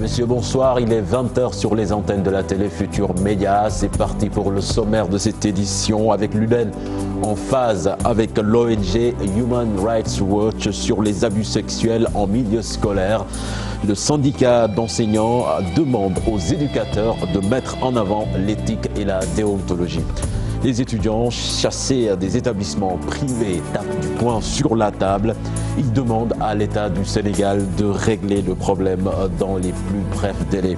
messieurs, bonsoir. Il est 20h sur les antennes de la télé Futur Média. C'est parti pour le sommaire de cette édition avec l'UDEN en phase avec l'ONG Human Rights Watch sur les abus sexuels en milieu scolaire. Le syndicat d'enseignants demande aux éducateurs de mettre en avant l'éthique et la déontologie. Les étudiants chassés des établissements privés tapent du poing sur la table. Ils demandent à l'État du Sénégal de régler le problème dans les plus brefs délais.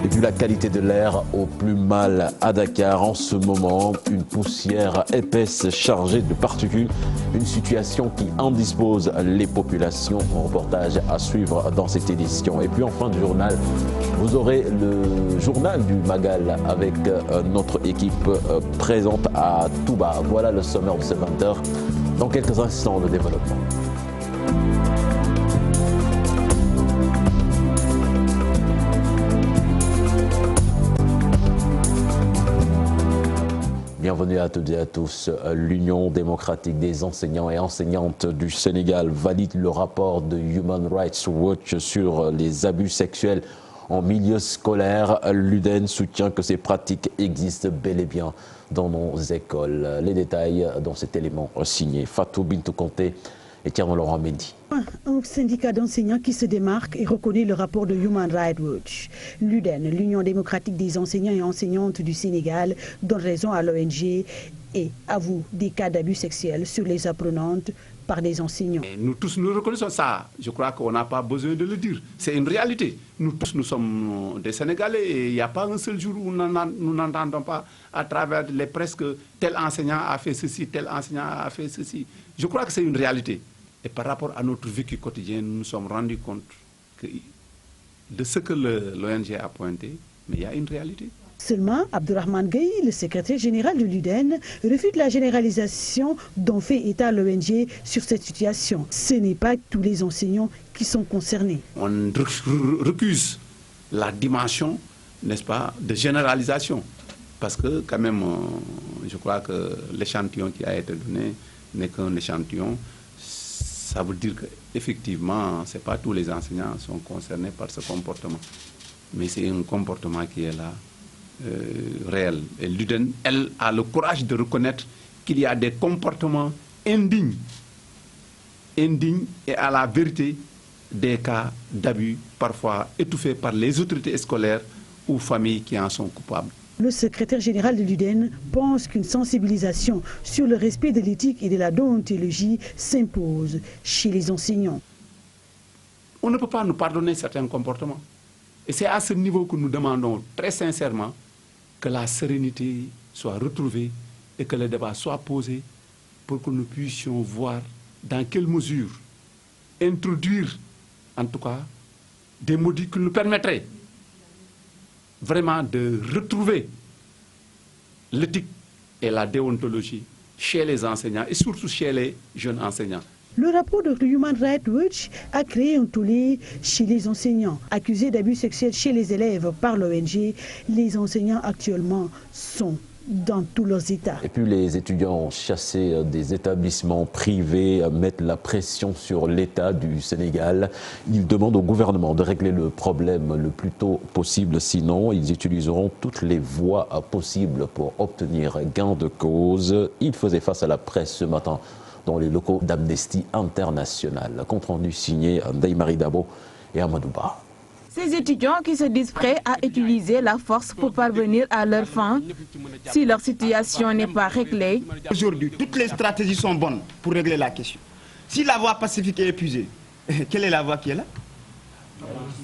Et puis la qualité de l'air au plus mal à Dakar en ce moment. Une poussière épaisse chargée de particules. Une situation qui indispose les populations. Un reportage à suivre dans cette édition. Et puis en fin de journal, vous aurez le journal du Magal avec notre équipe présente à Touba. Voilà le sommaire de ce 20h. Dans quelques instants, le développement. Bienvenue à toutes et à tous. L'Union démocratique des enseignants et enseignantes du Sénégal valide le rapport de Human Rights Watch sur les abus sexuels en milieu scolaire. L'UDEN soutient que ces pratiques existent bel et bien dans nos écoles. Les détails dans cet élément signé Fatou Bintou Conté et Thierno Laurent Mendy. Un syndicat d'enseignants qui se démarque et reconnaît le rapport de Human Rights Watch. L'UDEN, l'Union démocratique des enseignants et enseignantes du Sénégal, donne raison à l'ONG et avoue des cas d'abus sexuels sur les apprenantes par des enseignants. Et nous tous, nous reconnaissons ça. Je crois qu'on n'a pas besoin de le dire. C'est une réalité. Nous tous, nous sommes des Sénégalais et il n'y a pas un seul jour où nous n'entendons pas à travers les presses que tel enseignant a fait ceci, tel enseignant a fait ceci. Je crois que c'est une réalité. Et par rapport à notre vécu quotidien, nous nous sommes rendus compte de ce que l'ONG a pointé, mais il y a une réalité. Seulement, Abdourahmane Gueye, le secrétaire général de l'UDEN, refute la généralisation dont fait état l'ONG sur cette situation. Ce n'est pas tous les enseignants qui sont concernés. On recuse la dimension, n'est-ce pas, de généralisation. Parce que quand même, je crois que l'échantillon qui a été donné n'est qu'un échantillon. Ça veut dire qu'effectivement, ce n'est pas tous les enseignants qui sont concernés par ce comportement. Mais c'est un comportement qui est là, réel. Et l'UDEN, elle, a le courage de reconnaître qu'il y a des comportements indignes et à la vérité des cas d'abus, parfois étouffés par les autorités scolaires ou familles qui en sont coupables. Le secrétaire général de l'UDEN pense qu'une sensibilisation sur le respect de l'éthique et de la déontologie s'impose chez les enseignants. On ne peut pas nous pardonner certains comportements. Et c'est à ce niveau que nous demandons très sincèrement que la sérénité soit retrouvée et que le débat soit posé pour que nous puissions voir dans quelle mesure introduire, en tout cas, des modules qui nous permettraient vraiment de retrouver l'éthique et la déontologie chez les enseignants et surtout chez les jeunes enseignants. Le rapport de Human Rights Watch a créé un tollé chez les enseignants. Accusés d'abus sexuels chez les élèves par l'ONG, les enseignants actuellement sont dans tous leurs états. Et puis les étudiants chassés des établissements privés mettent la pression sur l'État du Sénégal. Ils demandent au gouvernement de régler le problème le plus tôt possible, sinon ils utiliseront toutes les voies possibles pour obtenir gain de cause. Ils faisaient face à la presse ce matin dans les locaux d'Amnesty International. Compte rendu signé Ndeye-Marie Dabo et Amadou Ba. Ces étudiants qui se disent prêts à utiliser la force pour parvenir à leur fin, si leur situation n'est pas réglée. Aujourd'hui, toutes les stratégies sont bonnes pour régler la question. Si la voie pacifique est épuisée, quelle est la voie qui est là?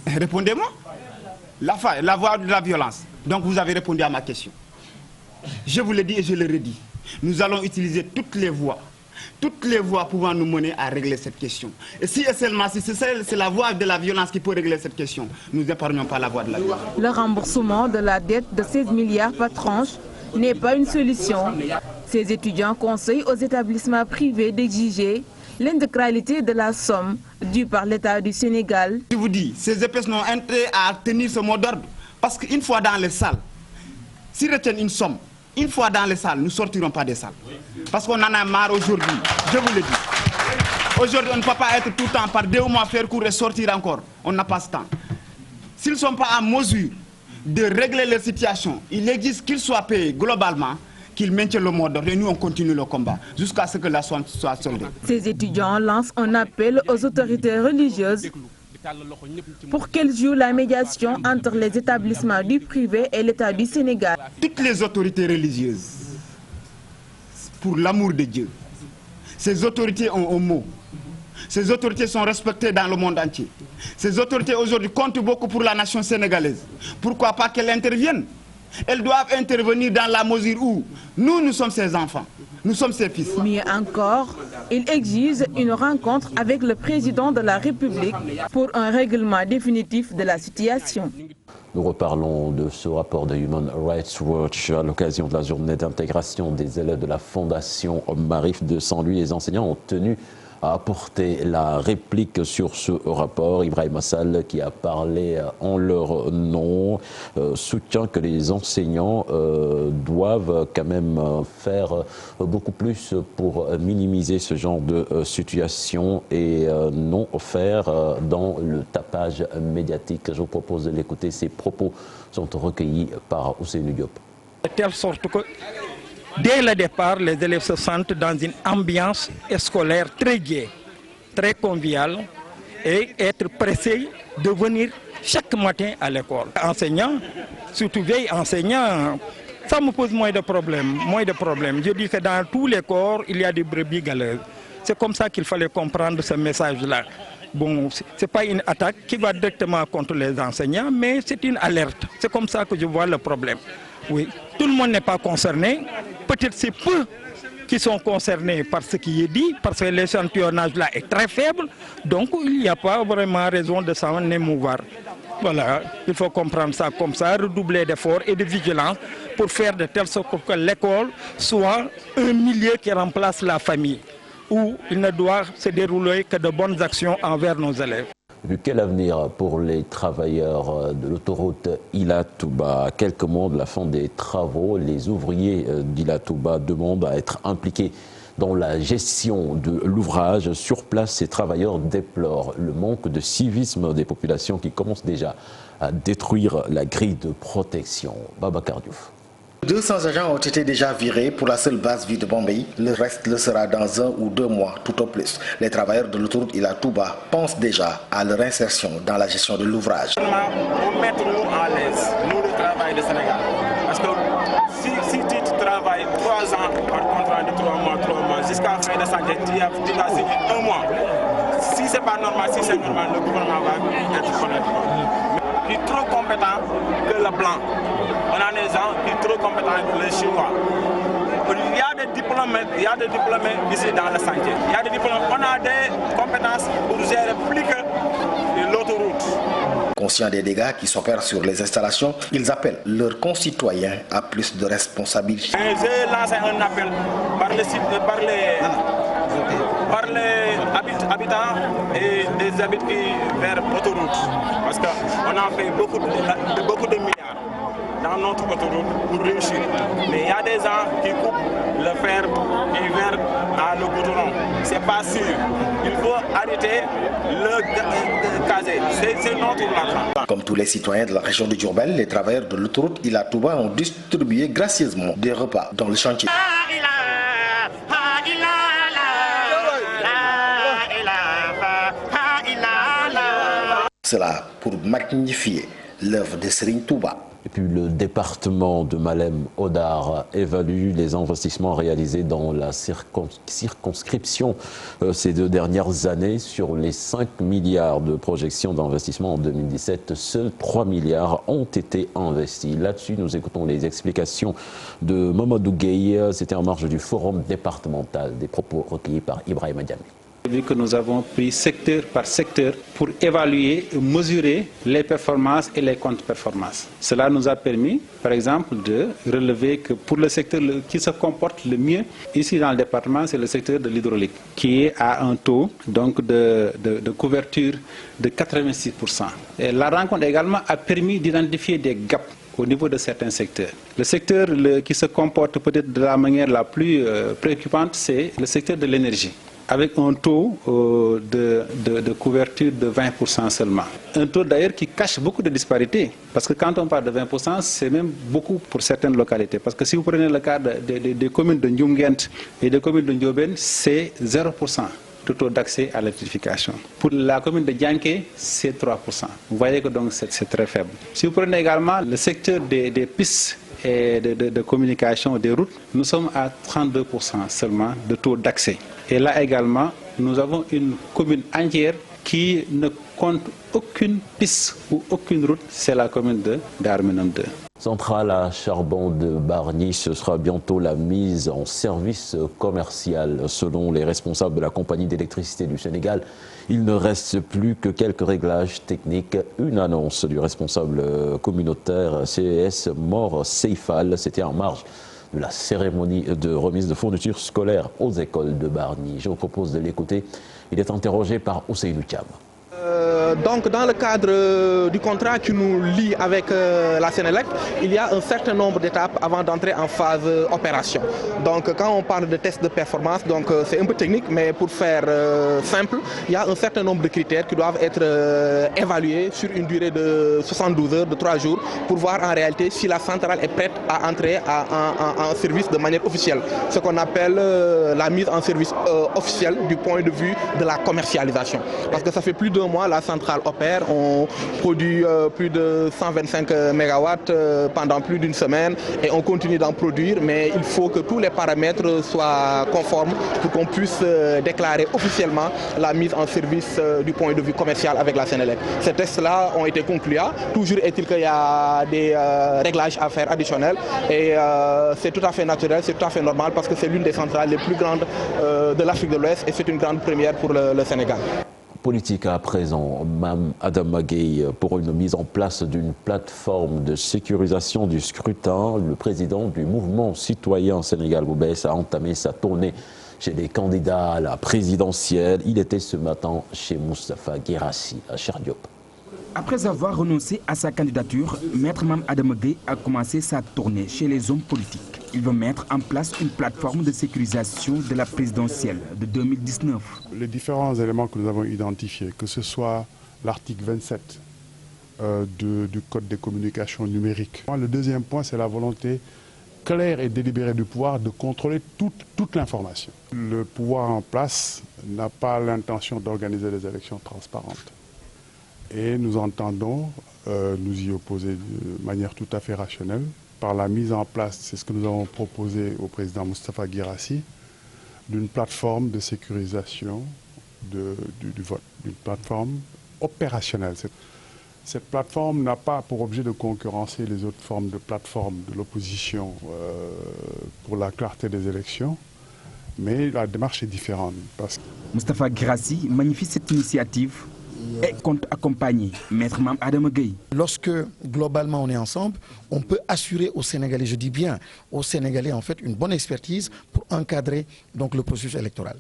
Répondez-moi. La voie de la violence. Donc vous avez répondu à ma question. Je vous l'ai dit et je le redis. Nous allons utiliser toutes les voies pouvant nous mener à régler cette question. Et si et seulement si c'est la voie de la violence qui peut régler cette question, nous n'épargnons pas la voie de la violence. Le remboursement de la dette de 16 milliards par tranche n'est pas une solution. Ces étudiants conseillent aux établissements privés d'exiger l'intégralité de la somme due par l'État du Sénégal. Je vous dis, ces épaisses n'ont intérêt à tenir ce mot d'ordre. Parce qu'une fois dans les salles, s'ils retiennent une somme, une fois dans les salles, nous ne sortirons pas des salles. Parce qu'on en a marre aujourd'hui, je vous le dis. Aujourd'hui, on ne peut pas être tout le temps par 2 mois faire cours et sortir encore. On n'a pas ce temps. s'ils ne sont pas en mesure de régler leur situation, il existe qu'ils soient payés globalement, qu'ils maintiennent le mot d'ordre et nous on continue le combat jusqu'à ce que la somme soit soldée. Ces étudiants lancent un appel aux autorités religieuses pour qu'elles jouent la médiation entre les établissements du privé et l'État du Sénégal. Toutes les autorités religieuses, pour l'amour de Dieu, ces autorités ont un mot. Ces autorités sont respectées dans le monde entier. Ces autorités aujourd'hui comptent beaucoup pour la nation sénégalaise. Pourquoi pas qu'elles interviennent? Elles doivent intervenir dans la mesure où nous sommes ses enfants, nous sommes ses fils. Mieux encore, ils exigent une rencontre avec le président de la République pour un règlement définitif de la situation. Nous reparlons de ce rapport de Human Rights Watch à l'occasion de la journée d'intégration des élèves de la Fondation Marif de Saint-Louis. Les enseignants ont tenu à apporter la réplique sur ce rapport. Ibrahima Sall, qui a parlé en leur nom, soutient que les enseignants doivent quand même faire beaucoup plus pour minimiser ce genre de situation et non faire dans le tapage médiatique. Je vous propose de l'écouter. Ces propos sont recueillis par Ousseynou Diop. De telle sorte que dès le départ, les élèves se sentent dans une ambiance scolaire très gaie, très conviviale et être pressés de venir chaque matin à l'école. Enseignants, surtout vieilles enseignants, ça me pose moins de problèmes. Je dis que dans tous les corps, il y a des brebis galeuses. C'est comme ça qu'il fallait comprendre ce message-là. Bon, ce n'est pas une attaque qui va directement contre les enseignants, mais c'est une alerte. C'est comme ça que je vois le problème. Oui, tout le monde n'est pas concerné. Peut-être c'est peu qui sont concernés par ce qui est dit, parce que l'échantillonnage là est très faible. Donc il n'y a pas vraiment raison de s'en émouvoir. Voilà, il faut comprendre ça comme ça, redoubler d'efforts et de vigilance pour faire de telle sorte que l'école soit un milieu qui remplace la famille, où il ne doit se dérouler que de bonnes actions envers nos élèves. Quel avenir pour les travailleurs de l'autoroute Ila-Touba? À quelques mois de la fin des travaux, les ouvriers d'Ila-Touba demandent à être impliqués dans la gestion de l'ouvrage. Sur place, ces travailleurs déplorent le manque de civisme des populations qui commencent déjà à détruire la grille de protection. Babacar Diouf. 200 agents ont été déjà virés pour la seule base vie de Bombay. Le reste le sera dans 1 ou 2 mois, tout au plus. Les travailleurs de l'autoroute Ila-Touba pensent déjà à leur insertion dans la gestion de l'ouvrage. Pour mettre nous à l'aise, nous le travail de Sénégal. Parce que si tu travailles 3 ans par contrat de 3 mois, jusqu'à la fin de ça, tu vas signer 1 mois. Si ce n'est pas normal, si c'est normal, le gouvernement va être honnête. Il est trop compétent que le blanc. On a des gens qui sont trop compétents que les Chinois. Il y a des diplômés ici dans le chantier. Il y a des diplômés. On a des compétences pour gérer plus que l'autoroute. Conscients des dégâts qui s'opèrent sur les installations, ils appellent leurs concitoyens à plus de responsabilité. J'ai lancé un appel par les habitants et des habitants vers l'autoroute. Parce qu'on a fait beaucoup de milliards dans notre autoroute pour réussir. Mais il y a des gens qui coupent le fer et vers le goudron. C'est pas sûr. Il faut arrêter le casier. C'est notre argent. Comme tous les citoyens de la région de Diourbel, les travailleurs de l'autoroute Ila-Touba ont distribué gracieusement des repas dans le chantier. Cela pour magnifier l'œuvre de Serigne Touba. Et puis le département de Malem Hodar évalue les investissements réalisés dans la circonscription ces 2 dernières années. Sur les 5 milliards de projections d'investissement en 2017, seuls 3 milliards ont été investis. Là-dessus, nous écoutons les explications de Mamadou Gueye. C'était en marge du forum départemental. Des propos recueillis par Ibrahima Diamé. Vu que nous avons pris secteur par secteur pour évaluer et mesurer les performances et les contre-performances. Cela nous a permis, par exemple, de relever que pour le secteur qui se comporte le mieux ici dans le département, c'est le secteur de l'hydraulique, qui est à un taux donc, de couverture de 86%. Et la rencontre également a permis d'identifier des gaps au niveau de certains secteurs. Le secteur qui se comporte peut-être de la manière la plus préoccupante, c'est le secteur de l'énergie. avec un taux de couverture de 20% seulement. Un taux d'ailleurs qui cache beaucoup de disparités, parce que quand on parle de 20%, c'est même beaucoup pour certaines localités. Parce que si vous prenez le cas des communes de Ndjoumguent et des communes de Ndiobène, c'est 0% de taux d'accès à l'électrification. Pour la commune de Dianké, c'est 3%. Vous voyez que donc c'est très faible. Si vous prenez également le secteur des pistes et de communication des routes, nous sommes à 32% seulement de taux d'accès. Et là également, nous avons une commune entière qui ne compte aucune piste ou aucune route, c'est la commune de Darmenum 2. Centrale à charbon de Bargny, ce sera bientôt la mise en service commercial. Selon les responsables de la compagnie d'électricité du Sénégal, il ne reste plus que quelques réglages techniques. Une annonce du responsable communautaire CES, Mor Seifal, c'était en marge de la cérémonie de remise de fournitures scolaires aux écoles de Bargny. Je vous propose de l'écouter. Il est interrogé par Ousseynou Thiam. Donc dans le cadre du contrat qui nous lie avec la Sénélec, il y a un certain nombre d'étapes avant d'entrer en phase opération. Donc quand on parle de tests de performance, c'est un peu technique, mais pour faire simple, il y a un certain nombre de critères qui doivent être évalués sur une durée de 72 heures, de 3 jours, pour voir en réalité si la centrale est prête à entrer en service de manière officielle. Ce qu'on appelle la mise en service officielle du point de vue de la commercialisation. Parce que ça fait plus d'un mois, la centrale opère, on produit plus de 125 MW pendant plus d'une semaine et on continue d'en produire, mais il faut que tous les paramètres soient conformes pour qu'on puisse déclarer officiellement la mise en service du point de vue commercial avec la Sénélec. Ces tests-là ont été concluants. Toujours est-il qu'il y a des réglages à faire additionnels et c'est tout à fait naturel, c'est tout à fait normal parce que c'est l'une des centrales les plus grandes de l'Afrique de l'Ouest et c'est une grande première pour le Sénégal. Politique à présent, Mme Adama Gueye, pour une mise en place d'une plateforme de sécurisation du scrutin. Le président du mouvement citoyen Sénégal Boubès a entamé sa tournée chez les candidats à la présidentielle. Il était ce matin chez Moustapha Guirassy à Cheikh Diop. Après avoir renoncé à sa candidature, Maître Mame Adama Gueye a commencé sa tournée chez les hommes politiques. Il veut mettre en place une plateforme de sécurisation de la présidentielle de 2019. Les différents éléments que nous avons identifiés, que ce soit l'article 27 du Code des communications numériques. Le deuxième point, c'est la volonté claire et délibérée du pouvoir de contrôler toute l'information. Le pouvoir en place n'a pas l'intention d'organiser des élections transparentes. Et nous entendons nous y opposer de manière tout à fait rationnelle par la mise en place, c'est ce que nous avons proposé au président Moustapha Guirassy, d'une plateforme de sécurisation du vote, d'une plateforme opérationnelle. Cette plateforme n'a pas pour objet de concurrencer les autres formes de plateformes de l'opposition pour la clarté des élections, mais la démarche est différente. Moustapha Guirassy magnifie cette initiative et compte accompagner Maître Mame Adama Gueye. Lorsque globalement on est ensemble, on peut assurer aux Sénégalais, je dis bien aux Sénégalais en fait, une bonne expertise pour encadrer donc le processus électoral.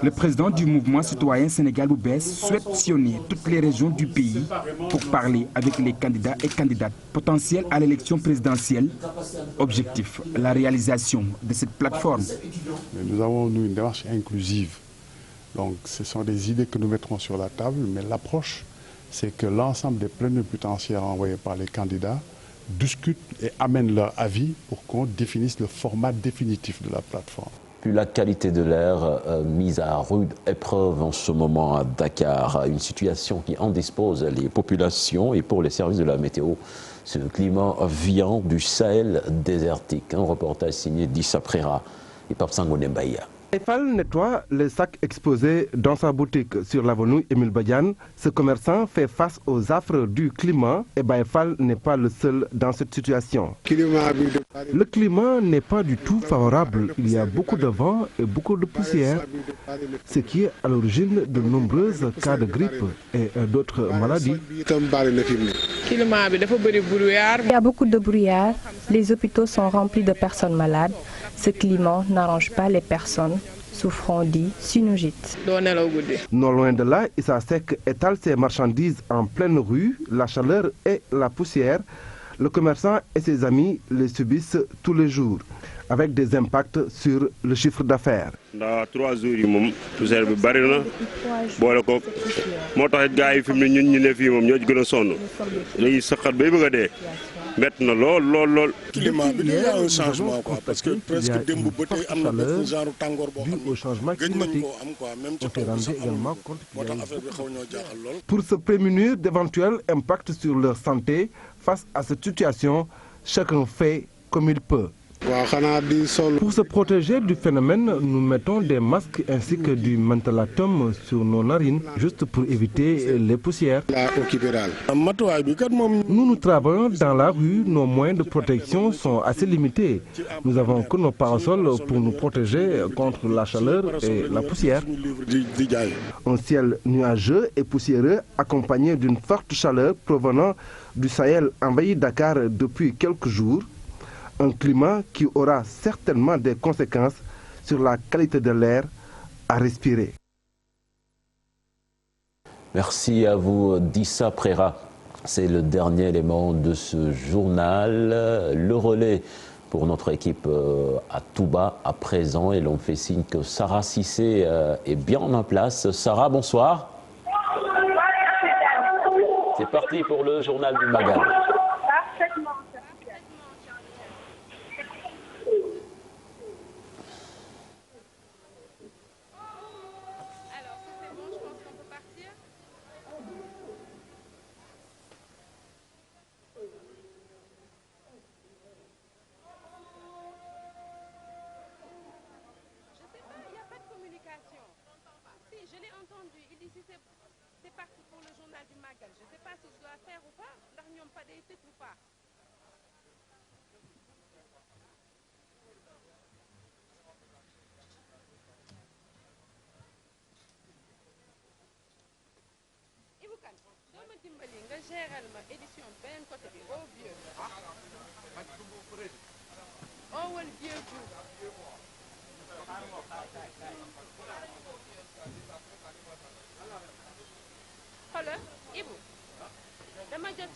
Le président du mouvement citoyen Sénégal Boubès souhaite sillonner toutes les régions du pays pour parler avec les candidats et candidates potentiels à l'élection présidentielle. Objectif, la réalisation de cette plateforme. Nous avons une démarche inclusive. Donc ce sont des idées que nous mettrons sur la table, mais l'approche, c'est que l'ensemble des plénipotentiaires envoyés par les candidats discutent et amènent leur avis pour qu'on définisse le format définitif de la plateforme. Puis la qualité de l'air mise à rude épreuve en ce moment à Dakar, une situation qui indispose les populations et pour les services de la météo. C'est le climat vient du Sahel désertique. Un reportage signé d'Issa Prera et Pape Sangoné Mbaya. Fall nettoie les sacs exposés dans sa boutique sur l'avenue Émile Badiane. Ce commerçant fait face aux affres du climat et Fall n'est pas le seul dans cette situation. Le climat n'est pas du tout favorable. Il y a beaucoup de vent et beaucoup de poussière, ce qui est à l'origine de nombreux cas de grippe et d'autres maladies. Il y a beaucoup de brouillard. Les hôpitaux sont remplis de personnes malades. Ce climat n'arrange pas les personnes souffrant de sinusite. Non loin de là, Issa Seck étale ses marchandises en pleine rue. La chaleur et la poussière, le commerçant et ses amis les subissent tous les jours. avec des impacts sur le chiffre d'affaires. ndax 3 jours yi moom poussière bi bari na boole ko moo tax gars yi fi mu ne ñun ñu ne fii moom ñoo ci gën a sonn dañuy saqat bay bëgg a dee métti na lool. climat bi il y a un changement quoi parce que presque démb ba tey am na benn genre tàngoor boo xam ne gëj nañ koo am quoi même ci kaw sax moo tax affaire bi xaw ñoo jaaxal lool. Pour se prémunir d'éventuels impacts sur leur santé face à cette situation, chacun fait comme il peut. Pour se protéger du phénomène, nous mettons des masques ainsi que du mentholatum sur nos narines, juste pour éviter les poussières. Nous travaillons dans la rue, nos moyens de protection sont assez limités. Nous avons que nos parasols pour nous protéger contre la chaleur et la poussière. Un ciel nuageux et poussiéreux accompagné d'une forte chaleur provenant du Sahel envahit Dakar depuis quelques jours. Un climat qui aura certainement des conséquences sur la qualité de l'air à respirer. Merci à vous, Dissa Préra. C'est le dernier élément de ce journal. Le relais pour notre équipe à Touba à présent. Et l'on fait signe que Sarah Cissé est bien en place. Sarah, bonsoir. C'est parti pour le journal du Magal.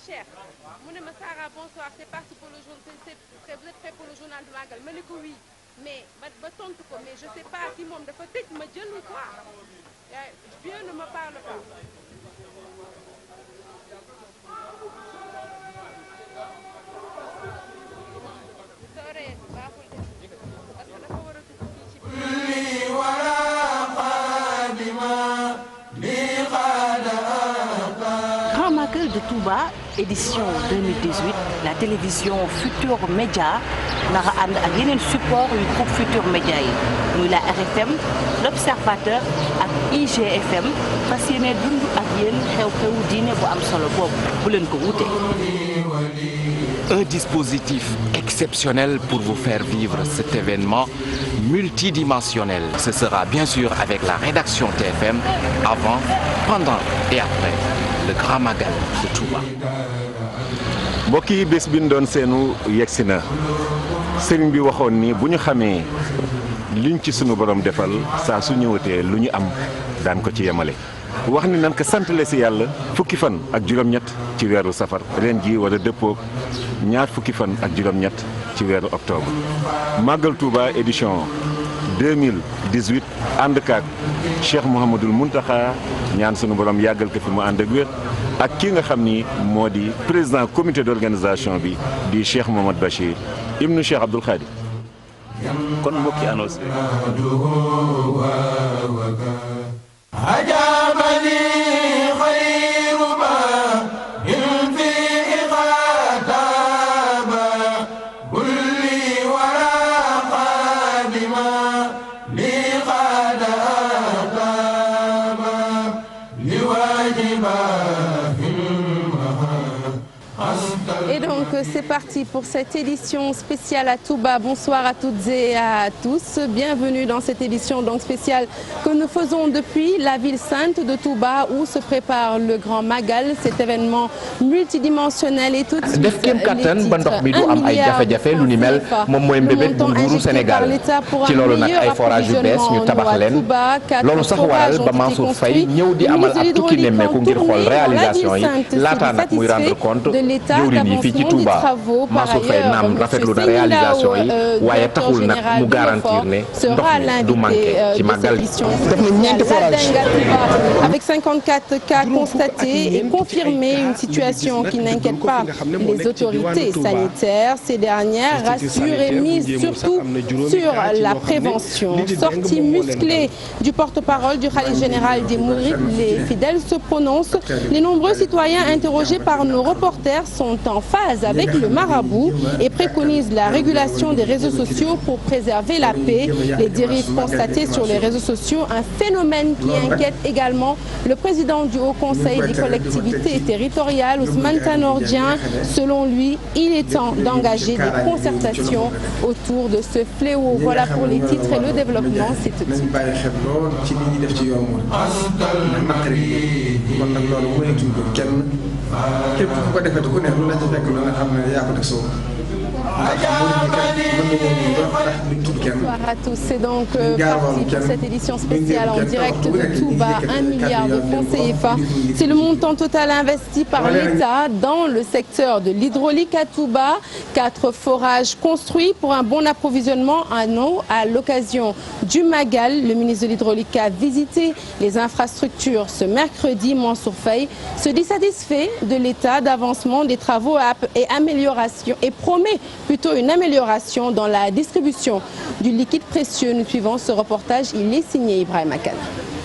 Cheikh mu ne ma Sarah bonsoir c'est parti pour le journal vous êtes prêt pour le journal du Magal ma ne ko oui mais ba tontu ko mais je sais pas si moom dafa tëj ma jël quoi Dieu ne me parle pas. Grand Magal de Touba édition 2018 la télévision Futur Média nara ànd ak yeneen support yu groupe Futur Média yi muy la RFM l'Observateur ak IGFM fas yéene dund ak yéen xew-xewu diine bu am solo boobu bu leen ko wute. Un dispositif exceptionnel pour vous faire vivre cet événement multidimensionnel. Ce sera bien sûr avec la rédaction TFM avant, pendant et après le Grand Magal de Touba. mbokk yi bés bi ñu doon seenu yegsi na sëriñ bi waxoon ni bu ñu xamee liñ ci sunu borom defal saa su ñëwatee lu ñu am daan ko ci yemale. wax ni nan ko santale si yàlla fukki fan ak juróom-ñett ci weeru safar ren ji war a dëppoog ñaar fukki fan ak juróom-ñett ci weeru octobre. Magal Touba édition 2018 ànd kaak Cheikh Mouhamadoul Mountakha ñaan sunu borom yàggal ko fi mu ànd ak wér ak ki nga xam ni moo di président comité d'organisation bi di Cheikh Mohamad Bachir ibnu Cheikh Abdoul Khadi. kon mbokki annoncé. C'est parti pour cette édition spéciale à Touba. Bonsoir à toutes et à tous. Bienvenue dans cette édition donc spéciale que nous faisons depuis la ville sainte de Touba où se prépare le Grand Magal, cet événement multidimensionnel et tout de suite. def kéem kattan ba ndox mi du am ay jafe-jafe lu ni mel moom mooy mbébét bu nguuru Sénégal ci loolu nag ay forage yu bees ñu tabax leen loolu sax waral ba Mansour Faye ñëw di amal ab tukki nemmeeku ngir xool réalisation yi laata nag muy rendre compte jëwriñ yi fii ci Touba des travaux. Par ailleurs, M. Seynindao, directeur général de l'OFOR, sera l'invité de cette édition spéciale. Avec 54 cas constatés et confirmés, une situation qui n'inquiète pas les autorités sanitaires. Ces dernières rassurent et misent surtout sur la prévention. Sortie musclée du porte-parole du khalife général des Mourides, les fidèles se prononcent. Les nombreux citoyens interrogés par nos reporters sont en phase avec le marabout et préconisent la régulation des réseaux sociaux pour préserver la paix. Les dérives constatées sur les réseaux sociaux, un phénomène qui inquiète également le président du Haut Conseil des collectivités territoriales, Ousmane Tanor Dieng. Selon lui, il est temps d'engager des concertations autour de ce fléau. Voilà pour les titres et le développement, c'est tout de suite. Bonsoir à tous, c'est donc parti pour cette édition spéciale en direct de Touba, 1 milliard de francs CFA. C'est le montant total investi par l'État dans le secteur de l'hydraulique à Touba. 4 forages construits pour un bon approvisionnement en eau à l'occasion du Magal. Le ministre de l'hydraulique a visité les infrastructures ce mercredi. Mansour Faye se dit satisfait de l'état d'avancement des travaux et amélioration et promet plutôt une amélioration dans la distribution du liquide précieux. Nous suivons ce reportage, il est signé Ibrahima Kane.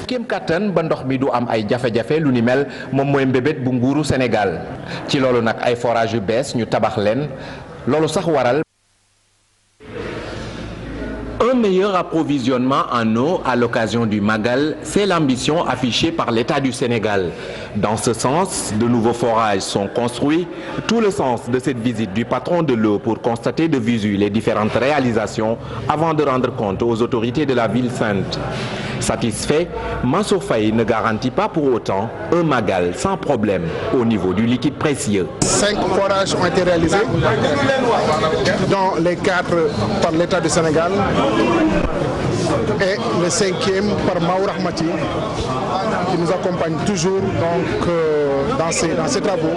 kéem kattan ba ndox mi du am ay jafe-jafe lu ni mel moom mooy mbébét bu nguuru Sénégal ci loolu nag ay forage yu bees ñu tabax leen loolu sax waral un meilleur approvisionnement en eau à l'occasion du Magal, c'est l'ambition affichée par l'État du Sénégal. Dans ce sens, de nouveaux forages sont construits. Tout le sens de cette visite du patron de l'eau pour constater de visu les différentes réalisations avant de rendre compte aux autorités de la ville sainte. Satisfait, Mansour Faye ne garantit pas pour autant un Magal sans problème au niveau du liquide précieux. 5 forages ont été réalisés, dont les 4 par l'État du Sénégal et le 5e par Maour Rahmati, qui nous accompagne toujours donc, dans ces travaux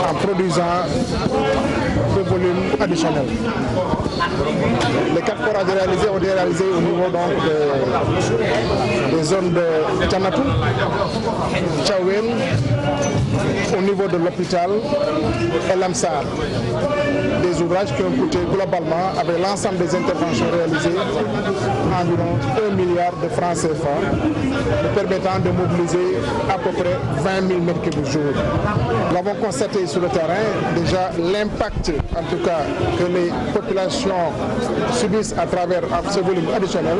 en produisant des volumes additionnels. Les 4 forages réalisés ont été réalisés au niveau donc, des zones de Tchanatou, Tchaouen, au niveau de l'hôpital et Lamsar. Des ouvrages qui ont coûté globalement, avec l'ensemble des interventions réalisées, environ 1 milliard de francs CFA, permettant de mobiliser à peu près 20 000 mètres cubes jour. Nous avons constaté sur le terrain déjà l'impact, en tout cas, que les populations subissent à travers ce volume additionnel.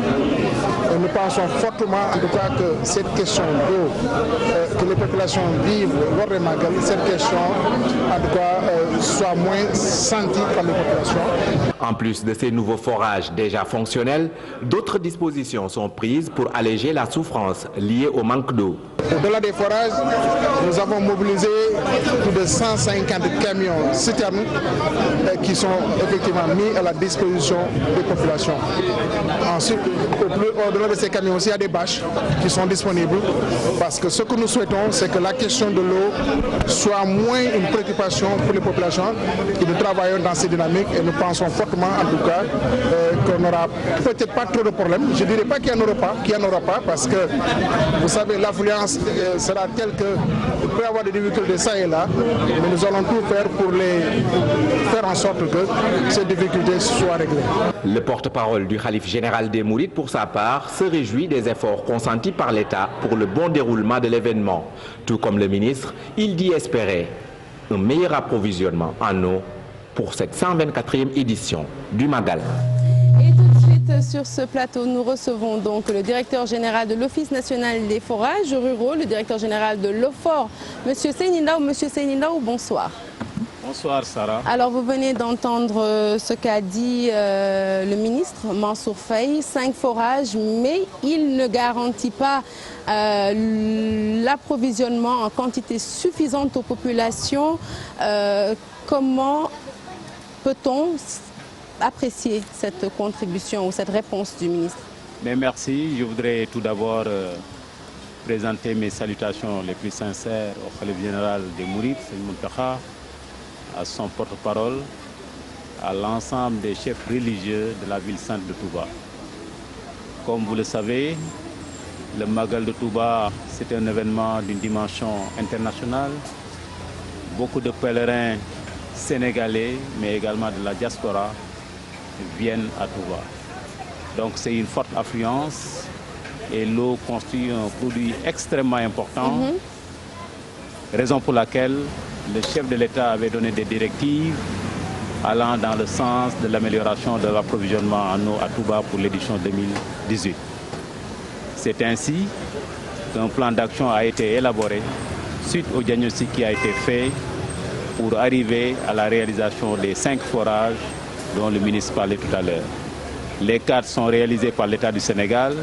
Et nous pensons fortement, en tout cas, que cette question d'eau que les populations vivent lors des Magal, cette question, en tout cas, soit moins sentie par les populations. En plus de ces nouveaux forages déjà fonctionnels, d'autres dispositions sont prises pour alléger la souffrance liée au manque d'eau. Au-delà des forages, nous avons mobilisé plus de 150 camions citernes qui sont effectivement mis à la disposition des populations. Ensuite, au-delà de ces camions aussi, il y a des bâches qui sont disponibles parce que ce que nous souhaitons, c'est que la question de l'eau soit moins une préoccupation pour les populations et nous travaillons dans ces dynamiques et nous pensons fortement en tout cas qu'on n'aura peut-être pas trop de problèmes. Je ne dirais pas qu'il n'y en aura pas parce que vous savez l'affluence sera telle qu'il peut y avoir des difficultés ça et là, mais nous allons tout faire pour faire en sorte que ces difficultés soient réglées. Le porte-parole du khalife général des Mourides, pour sa part, se réjouit des efforts consentis par l'État pour le bon déroulement de l'événement. Tout comme le ministre, il dit espérer un meilleur approvisionnement en eau pour cette 124e édition du Magal. Et tout de suite sur ce plateau, nous recevons donc le directeur général de l'Office national des forages ruraux, le directeur général de l'OFOR, M. Seynindao. Monsieur Seynindao, bonsoir. Bonsoir Sarah. Alors vous venez d'entendre ce qu'a dit le ministre Mansour Faye, 5 forages, mais il ne garantit pas l'approvisionnement en quantité suffisante aux populations. Comment peut-on apprécier cette contribution ou cette réponse du ministre? Mais merci. Je voudrais tout d'abord présenter mes salutations les plus sincères au khalife général des Mourides, Seigneur Mountakha, à son porte-parole, à l'ensemble des chefs religieux de la ville sainte de Touba. Comme vous le savez, le Magal de Touba, c'est un événement d'une dimension internationale. Beaucoup de pèlerins sénégalais, mais également de la diaspora, viennent à Touba. Donc c'est une forte affluence et l'eau constitue un produit extrêmement important, raison pour laquelle le chef de l'État avait donné des directives allant dans le sens de l'amélioration de l'approvisionnement en eau à Touba pour l'édition 2018. C'est ainsi qu'un plan d'action a été élaboré suite au diagnostic qui a été fait pour arriver à la réalisation des 5 forages dont le ministre parlait tout à l'heure. Les 4 sont réalisés par l'État du Sénégal,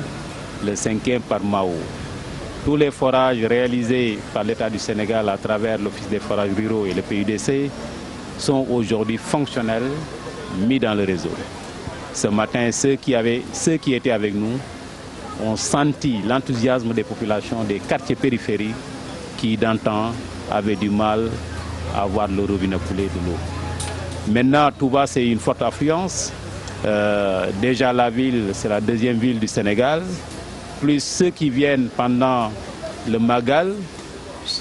le 5e par Mao. Tous les forages réalisés par l'État du Sénégal à travers l'Office des forages ruraux et le PUDC sont aujourd'hui fonctionnels, mis dans le réseau. Ce matin, ceux qui étaient avec nous ont senti l'enthousiasme des populations des quartiers périphériques qui, d'antan, avaient du mal à voir le robinet couler de l'eau. Maintenant, Touba, c'est une forte affluence. Déjà, la ville, c'est la 2e ville du Sénégal, plus ceux qui viennent pendant le Magal,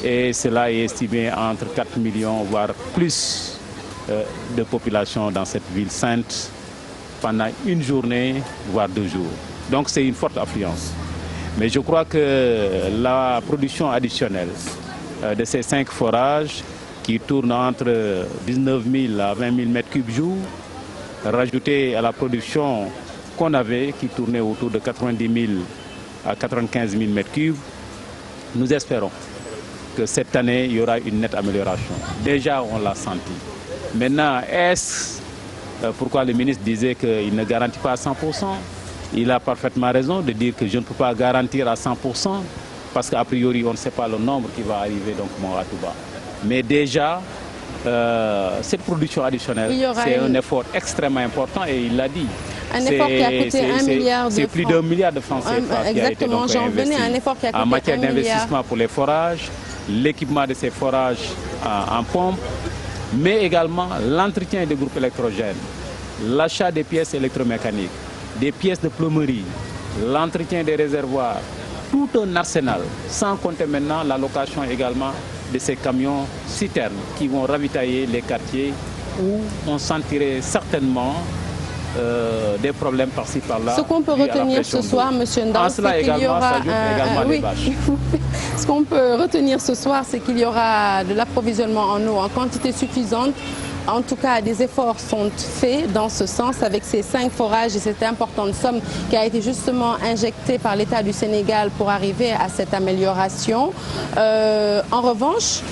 et cela est estimé entre 4 millions, voire plus de population dans cette ville sainte pendant une journée, voire 2 jours. Donc c'est une forte affluence. Mais je crois que la production additionnelle de ces 5 forages qui tournent entre 19 000 à 20 000 mètres cubes jour, rajoutée à la production qu'on avait qui tournait autour de 90 000 à 95 000 mètres cubes, nous espérons que cette année, il y aura une nette amélioration. Déjà, on l'a senti. Maintenant, est-ce pourquoi le ministre disait qu'il ne garantit pas à 100%? Il a parfaitement raison de dire que je ne peux pas garantir à 100% parce qu'a priori, on ne sait pas le nombre qui va arriver donc à Touba. Mais déjà, cette production additionnelle, c'est un effort extrêmement important et il l'a dit. Un effort qui a coûté 1 milliard de francs. C'est plus d'1 milliard de francs CFA qui a été donc investi un effort qui a coûté en matière 1 milliard. d'investissement pour les forages, l'équipement de ces forages en pompe, mais également l'entretien des groupes électrogènes, l'achat des pièces électromécaniques, des pièces de plomberie, l'entretien des réservoirs, tout un arsenal, sans compter maintenant la location également de ces camions citernes qui vont ravitailler les quartiers où on sentirait certainement des problèmes par-ci par-là. Ce qu'on peut retenir ce soir, M. Ndao, c'est qu'il y aura Ce qu'on peut retenir ce soir, c'est qu'il y aura de l'approvisionnement en eau en quantité suffisante. En tout cas, des efforts sont faits dans ce sens avec ces 5 forages et cette importante somme qui a été justement injectée par l'État du Sénégal pour arriver à cette amélioration. En revanche,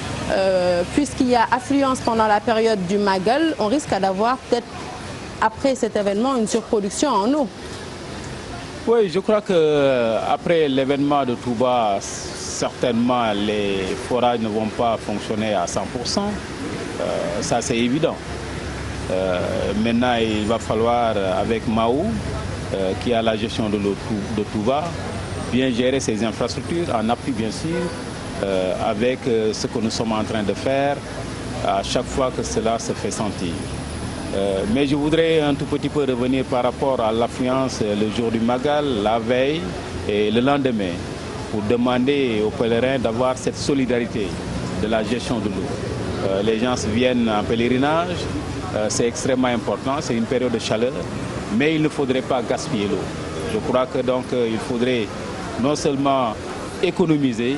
puisqu'il y a affluence pendant la période du Magal, on risque d'avoir peut-être après cet événement une surproduction en eau. Oui, je crois qu'après l'événement de Touba, certainement les forages ne vont pas fonctionner à 100%. Ça c'est évident. Maintenant il va falloir avec Mao, qui a la gestion de l'eau de Touba, bien gérer ses infrastructures en appui bien sûr, avec ce que nous sommes en train de faire à chaque fois que cela se fait sentir. Mais je voudrais un tout petit peu revenir par rapport à l'affluence le jour du Magal, la veille et le lendemain, pour demander aux pèlerins d'avoir cette solidarité de la gestion de l'eau. Les gens viennent en pèlerinage, c'est extrêmement important, c'est une période de chaleur, mais il ne faudrait pas gaspiller l'eau. Je crois que donc il faudrait non seulement économiser,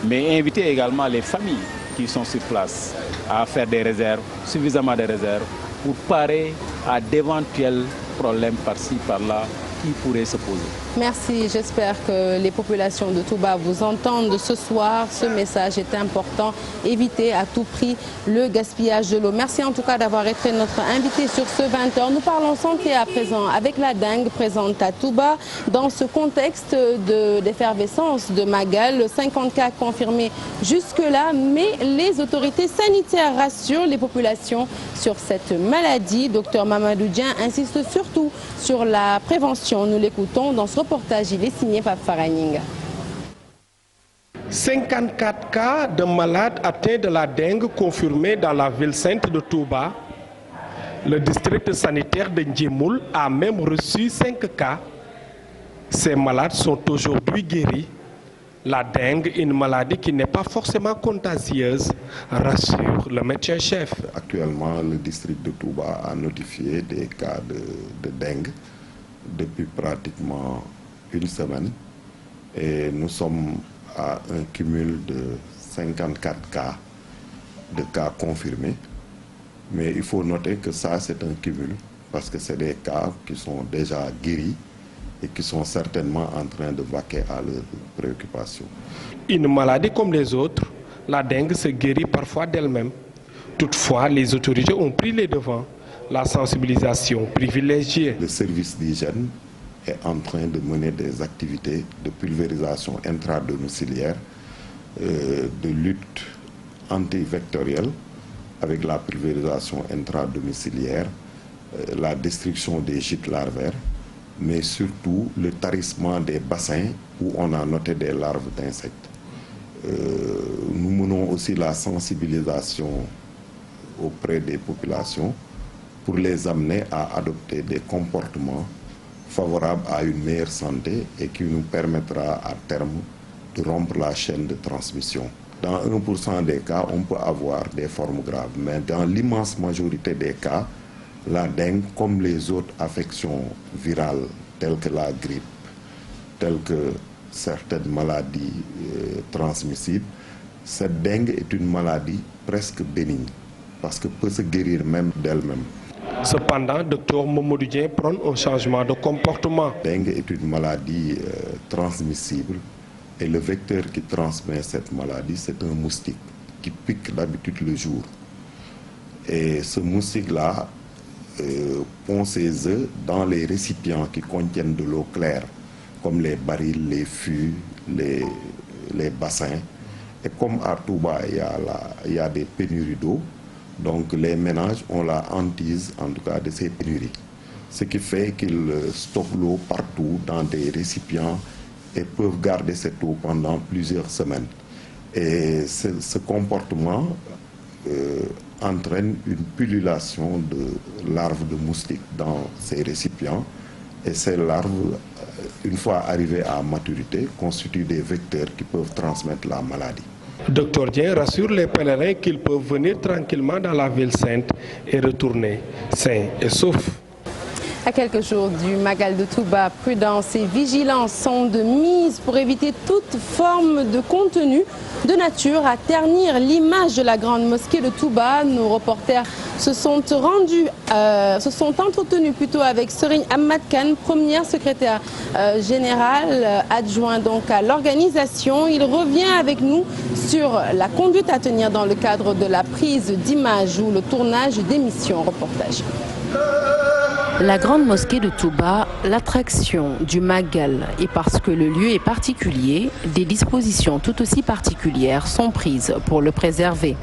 mais inviter également les familles qui sont sur place à faire des réserves, suffisamment de réserves, pour parer à d'éventuels problèmes par-ci, par-là qui pourraient se poser. Merci, j'espère que les populations de Touba vous entendent ce soir. Ce message est important. Évitez à tout prix le gaspillage de l'eau. Merci en tout cas d'avoir été notre invité sur ce 20h. Nous parlons santé à présent avec la dengue présente à Touba. Dans ce contexte d'effervescence de Magal, 50 cas confirmés jusque-là, mais les autorités sanitaires rassurent les populations sur cette maladie. Docteur Mamadou Dieng insiste surtout sur la prévention. Nous l'écoutons dans ce reportage, il est signé par Faraninga. 54 cas de malades atteints de la dengue confirmés dans la ville sainte de Touba. Le district sanitaire de Ndjimoul a même reçu 5 cas. Ces malades sont aujourd'hui guéris. La dengue, une maladie qui n'est pas forcément contagieuse, rassure le médecin-chef. Actuellement, le district de Touba a notifié des cas de dengue depuis pratiquement une semaine. Et nous sommes à un cumul de 54 cas de cas confirmés. Mais il faut noter que ça, c'est un cumul, parce que c'est des cas qui sont déjà guéris et qui sont certainement en train de vaquer à leurs préoccupations. Une maladie comme les autres, la dengue se guérit parfois d'elle-même. Toutefois, les autorités ont pris les devants. La sensibilisation privilégiée. Le service d'hygiène est en train de mener des activités de pulvérisation intradomiciliaire, de lutte antivectorielle avec la pulvérisation intradomiciliaire, la destruction des gîtes larvaires, mais surtout le tarissement des bassins où on a noté des larves d'insectes. Nous menons aussi la sensibilisation auprès des populations pour les amener à adopter des comportements favorables à une meilleure santé et qui nous permettra à terme de rompre la chaîne de transmission. Dans 1% des cas, on peut avoir des formes graves, mais dans l'immense majorité des cas, la dengue, comme les autres affections virales, telles que la grippe, telles que certaines maladies transmissibles, cette dengue est une maladie presque bénigne, parce qu'elle peut se guérir même d'elle-même. Cependant, Dr Mamadou Dieng prône un changement de comportement. La dengue est une maladie transmissible, et le vecteur qui transmet cette maladie, c'est un moustique qui pique d'habitude le jour. Et ce moustique-là pond ses œufs dans les récipients qui contiennent de l'eau claire, comme les barils, les fûts, les bassins. Et comme à Touba, il y a des pénuries d'eau, donc les ménages ont la hantise, en tout cas, de ces pénuries. Ce qui fait qu'ils stockent l'eau partout dans des récipients et peuvent garder cette eau pendant plusieurs semaines. Et ce comportement entraîne une pullulation de larves de moustiques dans ces récipients. Et ces larves, une fois arrivées à maturité, constituent des vecteurs qui peuvent transmettre la maladie. Dr Dieng rassure les pèlerins qu'ils peuvent venir tranquillement dans la ville sainte et retourner sains et saufs. À quelques jours du Magal de Touba, prudence et vigilance sont de mise pour éviter toute forme de contenu de nature à ternir l'image de la grande mosquée de Touba. Nos reporters se sont entretenus plutôt avec Serigne Ahmad Khan, premier secrétaire général adjoint donc à l'organisation. Il revient avec nous sur la conduite à tenir dans le cadre de la prise d'image ou le tournage d'émissions. Reportage. La grande mosquée de Touba, l'attraction du Magal, et parce que le lieu est particulier, des dispositions tout aussi particulières sont prises pour le préserver.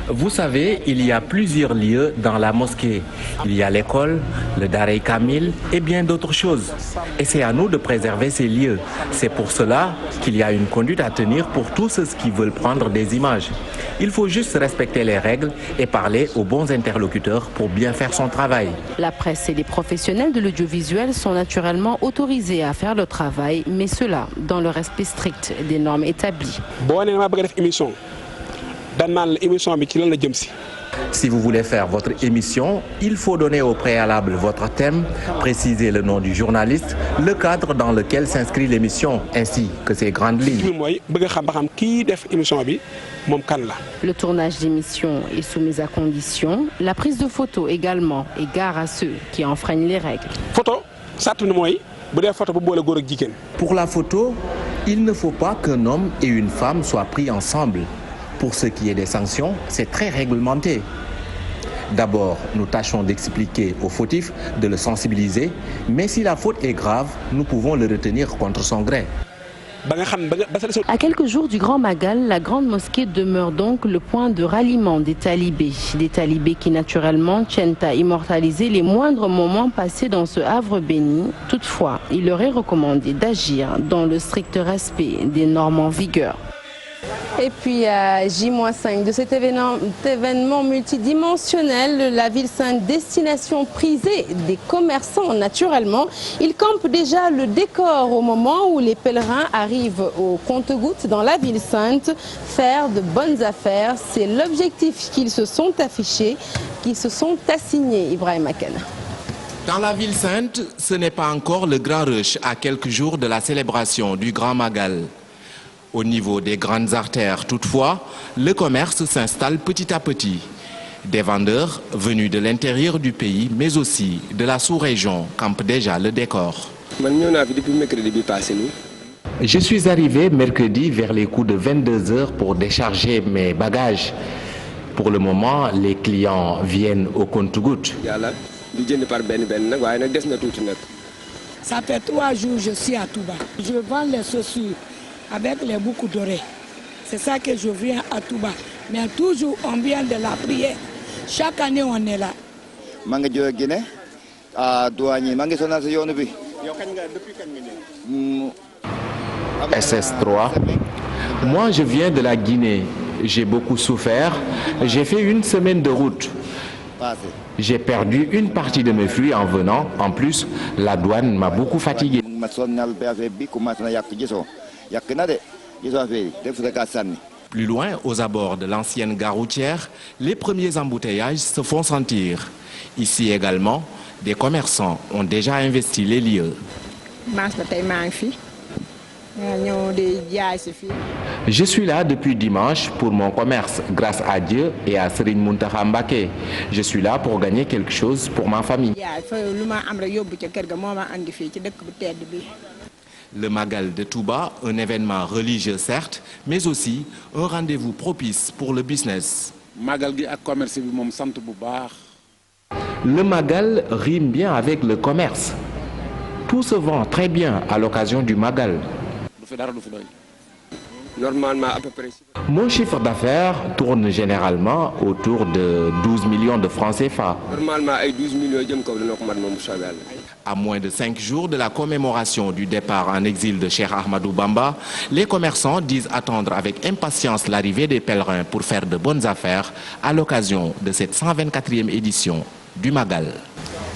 Vous savez, il y a plusieurs lieux dans la mosquée. Il y a l'école, le Darei Kamil et bien d'autres choses. Et c'est à nous de préserver ces lieux. C'est pour cela qu'il y a une conduite à tenir pour tous ceux qui veulent prendre des images. Il faut juste respecter les règles et parler aux bons interlocuteurs pour bien faire son travail. La presse et les professionnels de l'audiovisuel sont naturellement autorisés à faire le travail, mais cela dans le respect strict des normes établies. Si vous voulez faire votre émission, il faut donner au préalable votre thème, préciser le nom du journaliste, le cadre dans lequel s'inscrit l'émission, ainsi que ses grandes lignes. Le tournage d'émission est soumis à condition, la prise de photos également, et gare à ceux qui enfreignent les règles. Pour la photo, il ne faut pas qu'un homme et une femme soient pris ensemble. Pour ce qui est des sanctions, c'est très réglementé. D'abord, nous tâchons d'expliquer au fautif, de le sensibiliser, mais si la faute est grave, nous pouvons le retenir contre son gré. À quelques jours du Grand Magal, la grande mosquée demeure donc le point de ralliement des talibés. Des talibés qui naturellement tiennent à immortaliser les moindres moments passés dans ce havre béni. Toutefois, il leur est recommandé d'agir dans le strict respect des normes en vigueur. Et puis à J-5 de cet événement multidimensionnel, la ville sainte, destination prisée des commerçants naturellement. Il campe déjà le décor au moment où les pèlerins arrivent au compte-gouttes dans la ville sainte. Faire de bonnes affaires, c'est l'objectif qu'ils se sont affichés, qu'ils se sont assignés, Ibrahim Aken. Dans la ville sainte, ce n'est pas encore le grand rush à quelques jours de la célébration du Grand Magal. Au niveau des grandes artères, toutefois, le commerce s'installe petit à petit. Des vendeurs venus de l'intérieur du pays, mais aussi de la sous-région, campent déjà le décor. Je suis arrivé mercredi vers les coups de 22 h pour décharger mes bagages. Pour le moment, les clients viennent au compte-gouttes. Ça fait 3 jours que je suis à Touba. Je vends les chaussures avec les boucles d'oreilles. C'est ça que je viens à Touba. Mais toujours on vient de la prière. Chaque année on est là. SS3. Moi je viens de la Guinée. J'ai beaucoup souffert. J'ai fait 1 semaine de route. J'ai perdu une partie de mes fruits en venant. En plus, la douane m'a beaucoup fatigué. Plus loin, aux abords de l'ancienne gare routière, les premiers embouteillages se font sentir. Ici également, des commerçants ont déjà investi les lieux. Je suis là depuis dimanche pour mon commerce, grâce à Dieu et à Serigne Mountakha Mbacké. Je suis là pour gagner quelque chose pour ma famille. Le Magal de Touba, un événement religieux certes, mais aussi un rendez-vous propice pour le business. Le Magal rime bien avec le commerce. Tout se vend très bien à l'occasion du Magal. Mon chiffre d'affaires tourne généralement autour de 12 millions de francs CFA. À moins de 5 jours de la commémoration du départ en exil de Cheikh Ahmadou Bamba, les commerçants disent attendre avec impatience l'arrivée des pèlerins pour faire de bonnes affaires à l'occasion de cette 124e édition du Magal.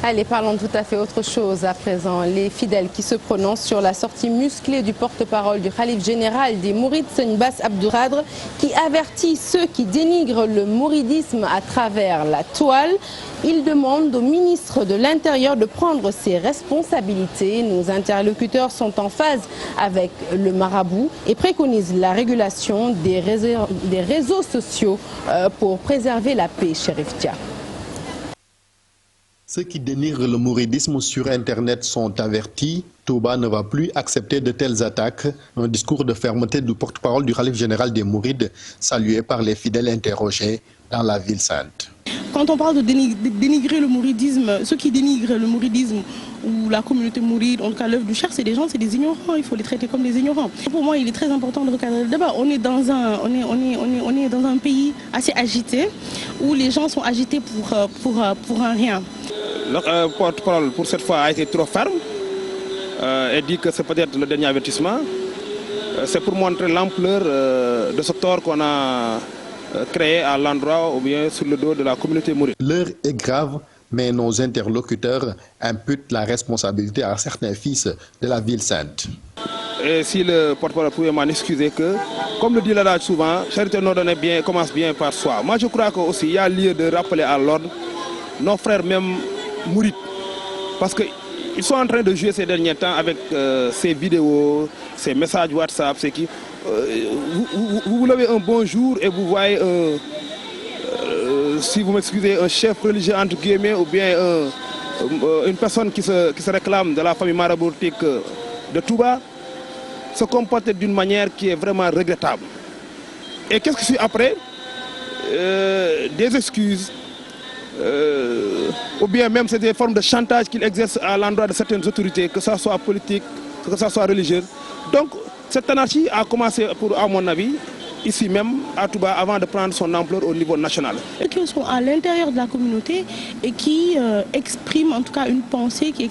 Allez, parlons tout à fait autre chose à présent. Les fidèles qui se prononcent sur la sortie musclée du porte-parole du khalife général des Mourides, Serigne Bass Abdou Khadre, qui avertit ceux qui dénigrent le mouridisme à travers la toile. Il demande au ministre de l'Intérieur de prendre ses responsabilités. Nos interlocuteurs sont en phase avec le marabout et préconisent la régulation des réseaux sociaux pour préserver la paix, Chérif Dia. Ceux qui dénigrent le mouridisme sur Internet sont avertis. Touba ne va plus accepter de telles attaques. Un discours de fermeté du porte-parole du khalife général des Mourides, salué par les fidèles interrogés dans la ville sainte. Quand on parle de dénigrer le mouridisme, ceux qui dénigrent le mouridisme ou la communauté mouride, en tout cas l'œuvre du Cheikh, c'est des gens, c'est des ignorants, il faut les traiter comme des ignorants. Pour moi, il est très important de recadrer le débat. On est dans un pays assez agité, où les gens sont agités pour un rien. Le porte-parole pour cette fois a été trop ferme et dit que c'est peut-être le dernier avertissement. C'est pour montrer l'ampleur de ce tort qu'on a créé à l'endroit ou bien sur le dos de la communauté mouride. L'heure est grave, mais nos interlocuteurs imputent la responsabilité à certains fils de la ville sainte. Et si le porte-parole pouvait m'en excuser que, comme le dit l'adage souvent, charité non donnée bien commence bien par soi. Moi je crois qu'aussi il y a lieu de rappeler à l'ordre nos frères même mourides, parce qu'ils sont en train de jouer ces derniers temps avec ces vidéos, ces messages WhatsApp, c'est qui vous levez un bonjour et vous voyez si vous m'excusez, un chef religieux entre guillemets ou bien une personne qui se réclame de la famille maraboutique de Touba se comporter d'une manière qui est vraiment regrettable. Et qu'est-ce qui suit après? Des excuses, ou bien même c'est des formes de chantage qu'il exerce à l'endroit de certaines autorités, que ce soit politique, que ce soit religieuse. Donc Cette anarchie a commencé, à mon avis, ici même à Touba avant de prendre son ampleur au niveau national. Et qui sont à l'intérieur de la communauté et qui expriment en tout cas une pensée, qui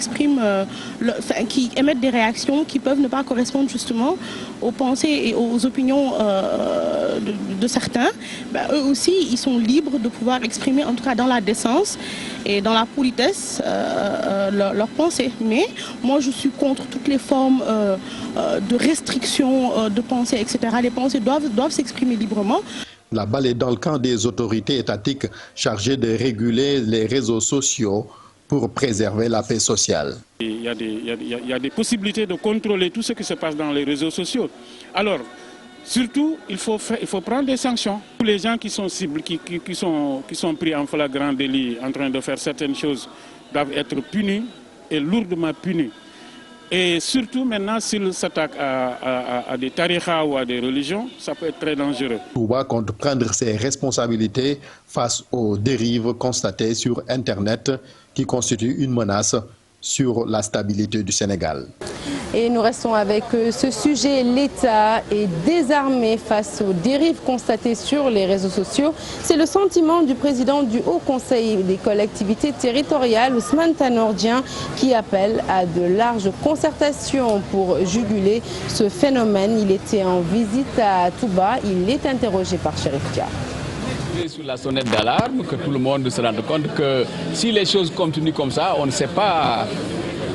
qui émettent des réactions qui peuvent ne pas correspondre justement aux pensées et aux opinions de certains. Eux aussi, ils sont libres de pouvoir exprimer en tout cas dans la décence et dans la politesse leurs pensées. Mais moi je suis contre toutes les formes de restriction de pensée, etc. Les pensées doivent s'exprimer librement. La balle est dans le camp des autorités étatiques chargées de réguler les réseaux sociaux pour préserver la paix sociale. Il y a des possibilités de contrôler tout ce qui se passe dans les réseaux sociaux. Alors, surtout, il faut prendre des sanctions. Tous les gens qui sont cibles, qui sont pris en flagrant délit en train de faire certaines choses doivent être punis et lourdement punis. Et surtout maintenant, s'ils s'attaquent à des tariqas ou à des religions, ça peut être très dangereux. Touba compte prendre ses responsabilités face aux dérives constatées sur Internet qui constituent une menace sur la stabilité du Sénégal. Et nous restons avec ce sujet. L'État est désarmé face aux dérives constatées sur les réseaux sociaux. C'est le sentiment du président du Haut Conseil des collectivités territoriales, Ousmane Tanor Dieng, qui appelle à de larges concertations pour juguler ce phénomène. Il était en visite à Touba. Il est interrogé par Chérif Dia. Sur la sonnette d'alarme, que tout le monde se rende compte que si les choses continuent comme ça, on ne sait pas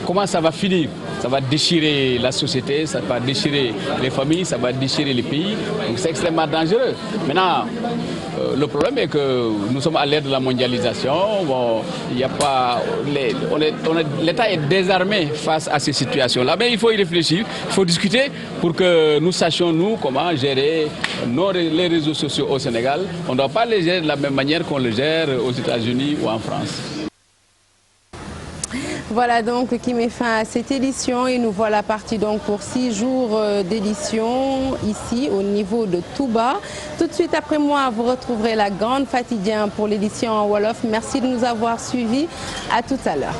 comment ça va finir. Ça va déchirer la société, ça va déchirer les familles, ça va déchirer les pays. Donc c'est extrêmement dangereux. Maintenant, le problème est que nous sommes à l'ère de la mondialisation. Bon, il n'y a pas, l'État est désarmé face à ces situations-là. Mais il faut y réfléchir, il faut discuter pour que nous sachions, nous, comment gérer les réseaux sociaux au Sénégal. On ne doit pas les gérer de la même manière qu'on les gère aux États-Unis ou en France. Voilà donc qui met fin à cette édition et nous voilà partis donc pour 6 jours d'édition ici au niveau de Touba. Tout de suite après moi, vous retrouverez la grande Fatidien pour l'édition en Wolof. Merci de nous avoir suivis. À tout à l'heure.